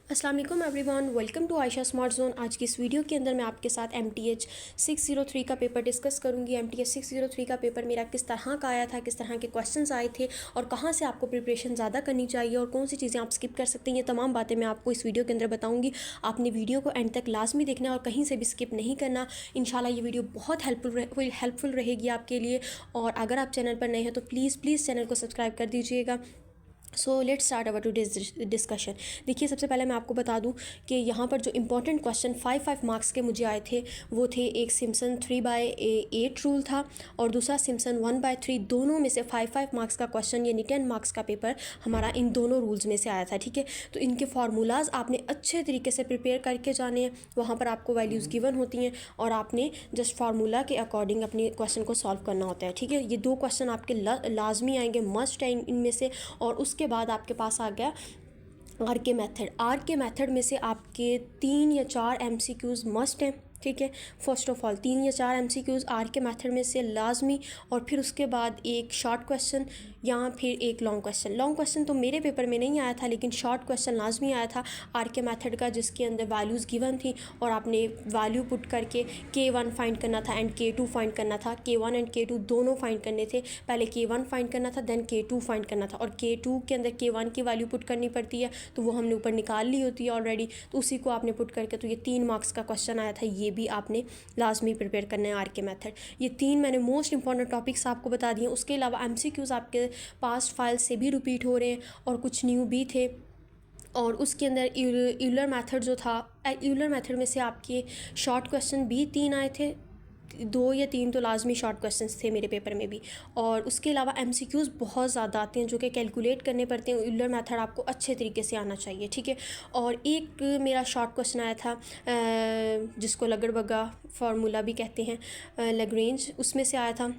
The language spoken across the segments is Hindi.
अस्सलाम वालेकुम everyone, welcome to Ayesha smart zone. आज की इस वीडियो के अंदर मैं आपके साथ MTH 603 का पेपर डिस्कस करूंगी। MTH 603 का पेपर मेरा किस तरह का आया था, किस तरह के क्वेश्चंस आए थे और कहाँ से आपको प्रिपरेशन ज़्यादा करनी चाहिए और कौन सी चीज़ें आप स्किप कर सकते हैं, ये तमाम बातें मैं आपको इस वीडियो के अंदर बताऊँगी। आपने वीडियो को एंड तक लाजमी देखना और कहीं से भी स्किप नहीं करना। इंशाल्लाह ये वीडियो बहुत हेल्पफुल रहेगी आपके लिए। और अगर आप चैनल पर नए हैं तो प्लीज़ चैनल को सब्सक्राइब कर दीजिएगा। So let's start our today's discussion. देखिए, सबसे पहले मैं आपको बता दूं कि यहाँ पर जो इंपॉर्टेंट क्वेश्चन 5 मार्क्स के मुझे आए थे वो थे, एक सिम्पसन 3/8 रूल था और दूसरा सिम्पसन 1/3। दोनों में से 5 मार्क्स का क्वेश्चन, यानी 10 मार्क्स का पेपर हमारा इन दोनों रूल्स में से आया था। ठीक है, तो इनके फार्मूलाज आपने अच्छे तरीके से प्रिपेयर करके जाने हैं। वहाँ पर आपको वैल्यूज़ गिवन होती हैं और आपने जस्ट फार्मूला के अकॉर्डिंग अपने क्वेश्चन को सॉल्व करना होता है। ठीक है, ये दो क्वेश्चन आपके लाजमी आएंगे, मस्ट है इनमें से। और उसके बाद आपके पास आ गया आर के मेथड में से आपके 3 या 4 MCQs मस्ट हैं। ठीक है, फर्स्ट ऑफ ऑल 3 या 4 MCQs आर के मेथड में से लाजमी, और फिर उसके बाद एक शॉर्ट क्वेश्चन या फिर एक लॉन्ग क्वेश्चन तो मेरे पेपर में नहीं आया था, लेकिन शॉर्ट क्वेश्चन लाजमी आया था आर के मेथड का, जिसके अंदर वैल्यूज़ गिवन थी और आपने वैल्यू पुट करके K1 फाइंड करना था एंड K2 फाइंड करना था। K1 एंड K2 दोनों फाइंड करने थे। पहले K1 फाइंड करना था, देन K2 फाइंड करना था, और K2 के अंदर K1 की वैल्यू पुट करनी पड़ती है, तो वो हमने ऊपर निकाल ली होती है ऑलरेडी, तो उसी को आपने पुट करके, तो ये 3 मार्क्स का क्वेश्चन आया था। ये भी आपने लाजमी प्रिपेयर करना है आर के मेथड। ये 3 मैंने मोस्ट इंपॉर्टेंट टॉपिक्स आपको बता दिए। उसके अलावा MCQs आपके पास्ट फाइल से भी रिपीट हो रहे हैं और कुछ न्यू भी थे। और उसके अंदर यूलर मेथड जो था, यूलर मेथड में से आपके शॉर्ट क्वेश्चन भी 3 आए थे, 2 या 3 तो लाजमी शॉर्ट क्वेश्चंस थे मेरे पेपर में भी। और उसके अलावा MCQs बहुत ज़्यादा आते हैं जो कि कैलकुलेट करने पड़ते हैं। यूलर मेथड आपको अच्छे तरीके से आना चाहिए। ठीक है, और एक मेरा शॉर्ट क्वेश्चन आया था जिसको लगड़बगा फार्मूला भी कहते हैं, लैग्रेंज, उसमें से आया था।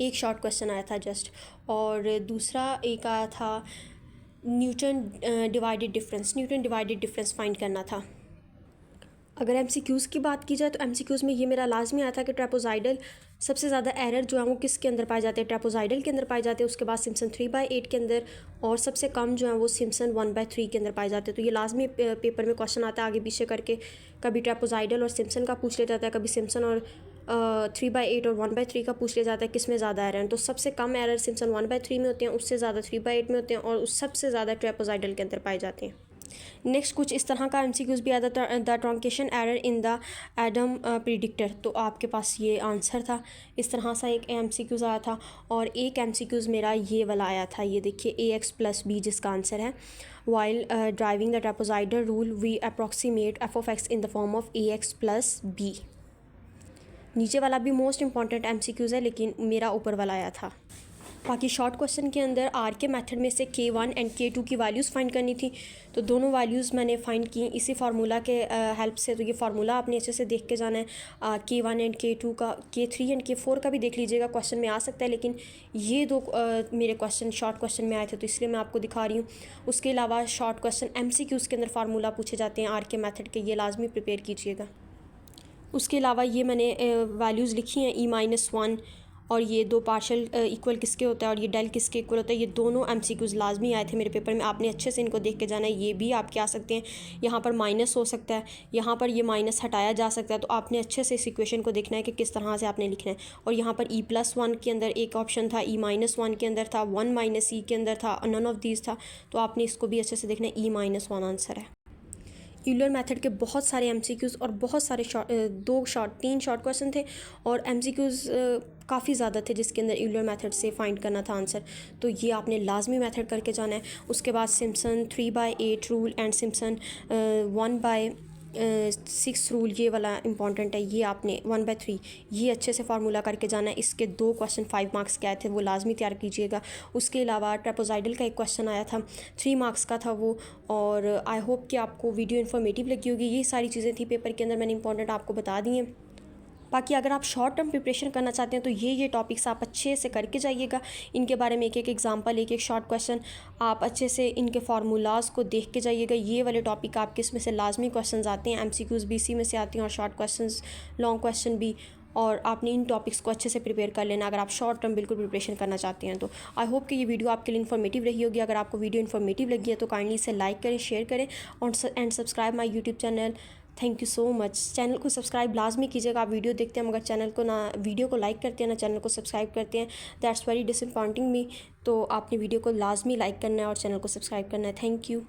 एक शॉर्ट क्वेश्चन आया था जस्ट, और दूसरा एक आया था न्यूटन डिवाइडेड डिफरेंस फाइंड करना था। अगर MCQs की बात की जाए तो MCQs में ये मेरा लाजमी आया था कि ट्रेपोजाइडल सबसे ज़्यादा एरर जो है वो किसके अंदर पाए जाते हैं, ट्रेपोजाइडल के अंदर पाए जाते हैं। उसके बाद सिम्पसन 3/8 के अंदर, और सबसे कम जो है वो सिम्पसन 1/3 के अंदर पाए जाते हैं। तो ये लाजमी पेपर में क्वेश्चन आता है आगे पीछे करके, कभी ट्रेपोजाइडल और सिम्पसन का पूछ लिया जाता है, कभी सिम्पसन और 3/8 और 1/3 का पूछ लिया जाता है किस में ज़्यादा एरर है। तो सबसे कम एरर सिम्पसन 1/3 में होते हैं, उससे ज़्यादा 3/8 में होते हैं, और उस सबसे ज़्यादा ट्रेपोजाइडल के अंदर पाए जाते हैं। नेक्स्ट कुछ इस तरह का MCQs भी आया था, the truncation error in the Adam predictor. तो आपके पास ये आंसर था, इस तरह सा एक MCQs आया था। और एक MCQs मेरा ये वाला आया था, ये देखिए, AX+B जिसका आंसर है, while driving the trapezoidal rule we approximate f(x) in the form of AX+B। नीचे वाला भी मोस्ट इंपॉर्टेंट MCQs है, लेकिन मेरा ऊपर वाला आया था। बाकी शॉर्ट क्वेश्चन के अंदर आर के मेथड में से K1 एंड K2 की वैल्यूज़ फाइंड करनी थी, तो दोनों वैल्यूज़ मैंने फाइंड की इसी फार्मूला के हेल्प से। तो ये फार्मूला आपने अच्छे से देख के जाना है। K1 एंड K2 का, K3 एंड K4 का भी देख लीजिएगा, क्वेश्चन में आ सकता है, लेकिन ये दो मेरे क्वेश्चन शॉर्ट क्वेश्चन में आए थे, तो इसलिए मैं आपको दिखा रही हूँ। उसके अलावा शॉर्ट क्वेश्चन MCQs के अंदर फार्मूला पूछे जाते हैं आर के मेथड के, ये लाजमी प्रिपेयर कीजिएगा। उसके अलावा ये मैंने वैल्यूज़ लिखी हैं, E-1 और ये 2 पार्शल इक्वल किसके होता है और ये डेल किसके इक्वल होता है। ये दोनों MCQs लाजमी आए थे मेरे पेपर में, आपने अच्छे से इनको देख के जाना है। ये भी आपके आ सकते हैं, यहाँ पर माइनस हो सकता है, यहाँ पर ये माइनस हटाया जा सकता है, तो आपने अच्छे से इस इक्वेशन को देखना है कि किस तरह से आपने लिखना है। और यहाँ पर E+1 के अंदर एक ऑप्शन था, E-1 के अंदर था, 1 - E के अंदर था, नन ऑफ दीज था, तो आपने इसको भी अच्छे से देखना है। E-1 आंसर है। यूलर मेथड के बहुत सारे MCQs और बहुत सारे 3 शॉर्ट क्वेश्चन थे, और MCQs काफ़ी ज़्यादा थे जिसके अंदर यूलर मेथड से फाइंड करना था आंसर, तो ये आपने लाजमी मेथड करके जाना है। उसके बाद Simpson 3/8 rule and Simpson 1/6 rule, ये वाला इंपॉर्टेंट है, ये आपने 1/3 ये अच्छे से फार्मूला करके जाना है। इसके 2 क्वेश्चन 5 मार्क्स के आए थे, वो लाजमी तैयार कीजिएगा। उसके अलावा ट्रेपोजाइडल का एक क्वेश्चन आया था, 3 मार्क्स का था वो, और आई होप कि आपको वीडियो इन्फॉर्मेटिव लगी होगी। ये सारी चीज़ें थी पेपर के अंदर, मैंने इंपॉर्टेंट आपको बता दी हैं। बाकी अगर आप शॉर्ट टर्म प्रिपरेशन करना चाहते हैं तो ये टॉपिक्स आप अच्छे से करके जाइएगा। इनके बारे में एक एग्जांपल, एक शॉर्ट क्वेश्चन आप अच्छे से इनके फार्मूलाज को देख के जाइएगा। ये वाले टॉपिक आपके इसमें से लाजमी क्वेश्चंस आते हैं, MCQs BC में से आती हैं, और शॉर्ट क्वेश्चंस लॉन्ग क्वेश्चन भी। और आपने इन टॉपिक्स को अच्छे से प्रिपेयर कर लेना अगर आप शॉर्ट टर्म बिल्कुल प्रिपरेशन करना चाहते हैं तो। आई होप कि ये वीडियो आपके लिए इन्फॉर्मेटिव रही होगी। अगर आपको वीडियो इन्फॉर्मेटिव लगी है तो काइंडली इसे लाइक करें, शेयर करें and subscribe my YouTube channel. Thank you so much. Channel को सब्सक्राइब लाजमी कीजिएगा। आप वीडियो देखते हैं मगर चैनल को ना, वीडियो को लाइक करते हैं ना चैनल को सब्सक्राइब करते हैं। दैट्स वेरी डिसअपॉइंटिंग मी। तो आपने वीडियो को लाजमी लाइक करना है और चैनल को सब्सक्राइब करना है। Thank you.